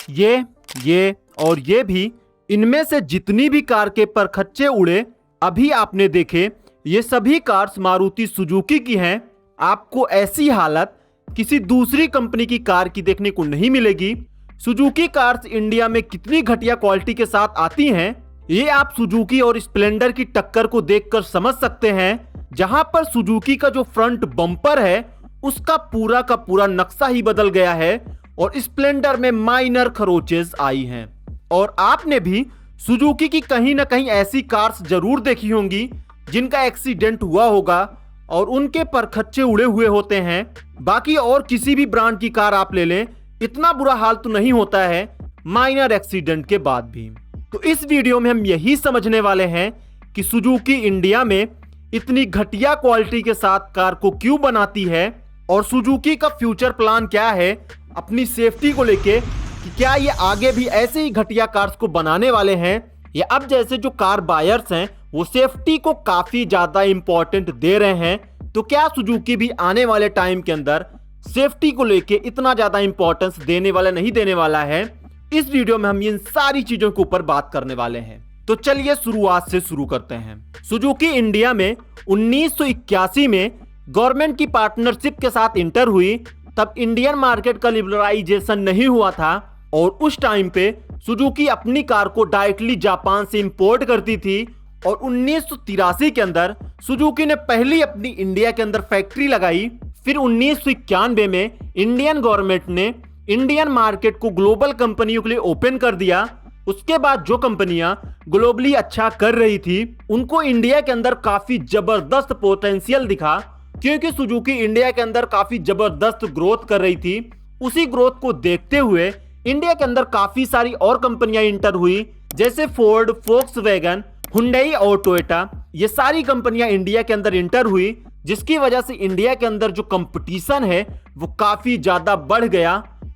ये और ये भी, इनमें से जितनी भी कार के परखच्चे उड़े अभी आपने देखे, ये सभी कार्स मारुति सुजुकी की हैं। आपको ऐसी हालत किसी दूसरी कंपनी की कार की देखने को नहीं मिलेगी। सुजुकी कार्स इंडिया में कितनी घटिया क्वालिटी के साथ आती हैं, ये आप सुजुकी और स्प्लेंडर की टक्कर को देखकर समझ सकते हैं, जहां पर सुजुकी का जो फ्रंट बम्पर है उसका पूरा का पूरा नक्शा ही बदल गया है और स्प्लेंडर में माइनर खरोचेस आई हैं। और आपने भी सुजुकी की कहीं ना कहीं ऐसी कार्स जरूर देखी होंगी जिनका एक्सीडेंट हुआ होगा और उनके परखच्चे उड़े हुए होते हैं। बाकी और किसी भी ब्रांड की कार आप ले लें, इतना बुरा हाल तो नहीं होता है माइनर एक्सीडेंट के बाद भी। तो इस वीडियो में हम यही समझने वाले हैं कि सुजुकी इंडिया में इतनी घटिया क्वालिटी के साथ कार को क्यों बनाती है और सुजुकी का फ्यूचर प्लान क्या है अपनी सेफ्टी को लेके, कि क्या ये आगे भी ऐसे ही घटिया कार्स को बनाने वाले हैं या अब जैसे जो कार बायर्स हैं वो सेफ्टी को काफी ज्यादा इंपॉर्टेंट दे रहे हैं, तो क्या सुजुकी भी आने वाले टाइम के अंदर सेफ्टी को लेके इतना ज्यादा इंपॉर्टेंस देने वाला नहीं देने वाला है। इस वीडियो में हम इन सारी चीजों के ऊपर बात करने वाले हैं। तो चलिए शुरुआत से शुरू करते हैं। सुजुकी इंडिया में 1981 में गवर्नमेंट की पार्टनरशिप के साथ इंटर हुई। तब इंडियन मार्केट का लिबरलाइजेशन नहीं हुआ था और उस टाइम पे सुजुकी अपनी कार को डायरेक्टली जापान से इंपोर्ट करती थी। और 1983 के अंदर सुजुकी ने पहली अपनी इंडिया के अंदर फैक्ट्री लगाई। फिर 1991 में इंडियन गवर्नमेंट ने इंडियन मार्केट को ग्लोबल कंपनियों के लिए ओपन कर दिया। उसके बाद जो कंपनियां ग्लोबली अच्छा कर रही थी उनको इंडिया के अंदर काफी जबरदस्त पोटेंशियल दिखा, क्योंकि सुजुकी इंडिया के अंदर काफी जबरदस्त ग्रोथ कर रही थी। उसी ग्रोथ को देखते हुए इंडिया के अंदर काफी सारी और कंपनियां इंटर हुई, जैसे फोर्ड, फोक्सवैगन, हुंडई और टोयोटा। ये सारी कंपनियां इंडिया के अंदर इंटर हुई, जिसकी वजह से इंडिया के अंदर जो कंपटीशन है वो काफी ज्यादा बढ़ गया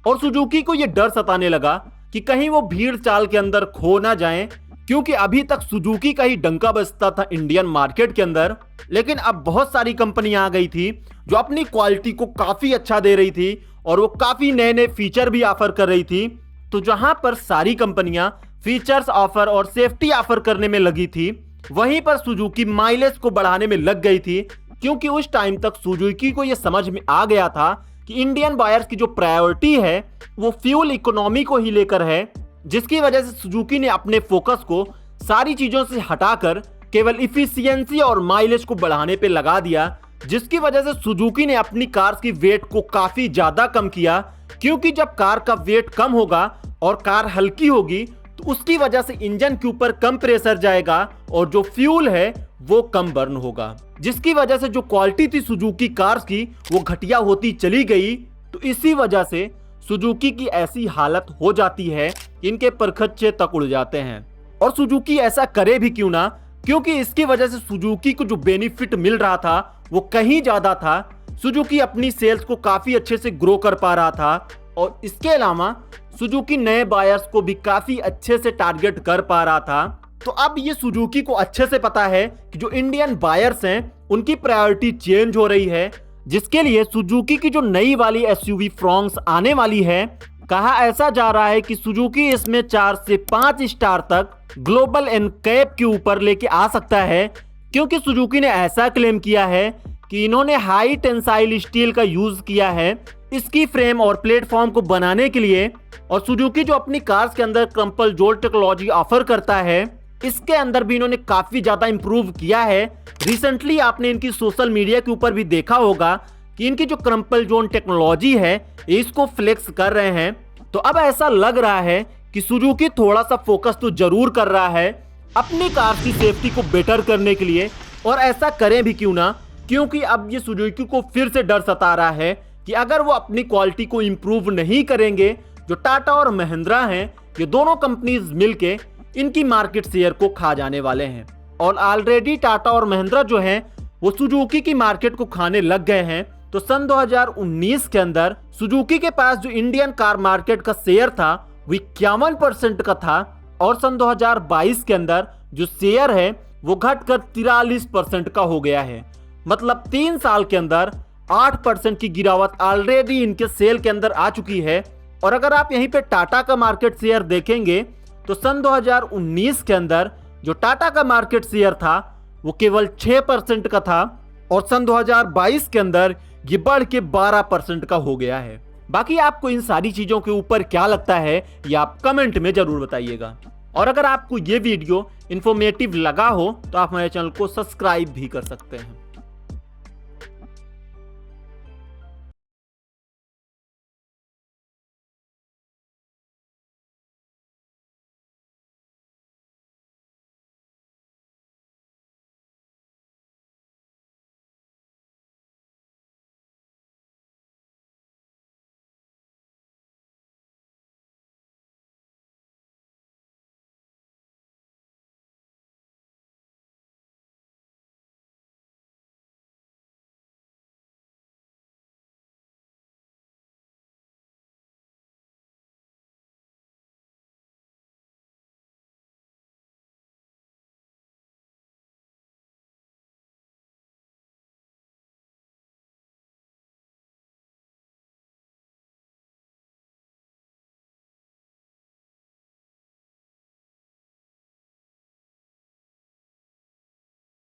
और सुजुकी को ये डर सताने लगा कि कहीं वो भीड़ चाल के अंदर खो ना जाएं, क्योंकि अभी तक सुजुकी का ही डंका बजता था इंडियन मार्केट के अंदर। लेकिन अब बहुत सारी कंपनियां आ गई थी जो अपनी क्वालिटी को काफी अच्छा दे रही थी और वो काफी नए नए फीचर भी ऑफर कर रही थी। तो जहां पर सारी कंपनियां फीचर्स ऑफर और सेफ्टी ऑफर करने में लगी थी, वहीं पर सुजुकी माइलेज को बढ़ाने में लग गई थी, क्योंकि उस टाइम तक सुजुकी को यह समझ में आ गया था कि इंडियन बायर्स की जो प्रायोरिटी है वो फ्यूल इकोनॉमी को ही लेकर है, जिसकी वजह से सुजुकी ने अपने फोकस को सारी चीजों से हटाकर केवल इफिशियंसी और माइलेज को बढ़ाने पे लगा दिया, जिसकी वजह से सुजुकी ने अपनी कार की वेट को काफी ज्यादा कम किया। क्योंकि जब कार का वेट कम होगा और कार हल्की होगी तो उसकी वजह से इंजन के ऊपर कम प्रेशर जाएगा और जो फ्यूल है वो कम बर्न होगा, जिसकी वजह से जो क्वालिटी थी सुजुकी कार्स की वो घटिया होती चली गई। तो इसी वजह से सुजुकी की ऐसी हालत हो जाती है कि इनके परखच्चे तक उड़ जाते हैं। और सुजुकी ऐसा करे भी क्यों ना, क्योंकि इसकी वजह से सुजुकी को जो बेनिफिट मिल रहा था वो कहीं ज्यादा था। सुजुकी अपनी सेल्स को काफी अच्छे से ग्रो कर पा रहा था और इसके अलावा सुजुकी नए बायर्स को भी काफी अच्छे से टारगेट कर पा रहा था। तो अब ये सुजुकी को अच्छे से पता है कि जो इंडियन बायर्स हैं उनकी प्रायोरिटी चेंज हो रही है, जिसके लिए सुजुकी की जो नई वाली एसयूवी फ्रॉन्क्स आने वाली है, कहा ऐसा जा रहा है कि सुजुकी इसमें 4 से 5 स्टार तक ग्लोबल एनकैप के ऊपर लेके आ सकता है। क्योंकि सुजुकी ने ऐसा क्लेम किया है कि इन्होंने हाई टेंसाइल स्टील का यूज किया है इसकी फ्रेम और प्लेटफॉर्म को बनाने के लिए। और सुजुकी जो अपनी कार्स के अंदर क्रम्पल जोल्ट टेक्नोलॉजी ऑफर करता है, इसके अंदर भी इन्होंने काफी ज्यादा इंप्रूव किया है। रिसेंटली आपने इनकी सोशल मीडिया के ऊपर भी देखा होगा कि इनकी जो क्रम्पल जोन टेक्नोलॉजी है इसको फ्लेक्स कर रहे हैं। तो अब ऐसा लग रहा है कि सुजुकी थोड़ा सा फोकस तो जरूर कर रहा है अपनी कार की सेफ्टी को बेटर करने के लिए, और ऐसा करें भी क्यों ना, क्योंकि अब ये सुजुकी को फिर से डर सता रहा है कि अगर वो अपनी क्वालिटी को इंप्रूव नहीं करेंगे, जो टाटा और महिंद्रा हैं ये दोनों कंपनीज मिलके इनकी मार्केट शेयर को खा जाने वाले हैं। और ऑलरेडी टाटा और महिंद्रा जो हैं वो सुजुकी की मार्केट को खाने लग गए हैं। तो सन 2019 के अंदर सुजुकी के पास जो इंडियन कार मार्केट का शेयर था वो 51% का था और सन 2022 के अंदर जो शेयर है वो घटकर 43% का हो गया है। मतलब 3 साल के अंदर 8% की गिरावट ऑलरेडी इनके सेल के अंदर आ चुकी है। और अगर आप यहीं पे टाटा का मार्केट शेयर देखेंगे तो सन 2019 के अंदर जो टाटा का मार्केट शेयर था वो केवल 6% का था और सन 2022 के अंदर ये बढ़ के 12% का हो गया है। बाकी आपको इन सारी चीजों के ऊपर क्या लगता है ये आप कमेंट में जरूर बताइएगा। और अगर आपको ये वीडियो इंफॉर्मेटिव लगा हो तो आप हमारे चैनल को सब्सक्राइब भी कर सकते हैं।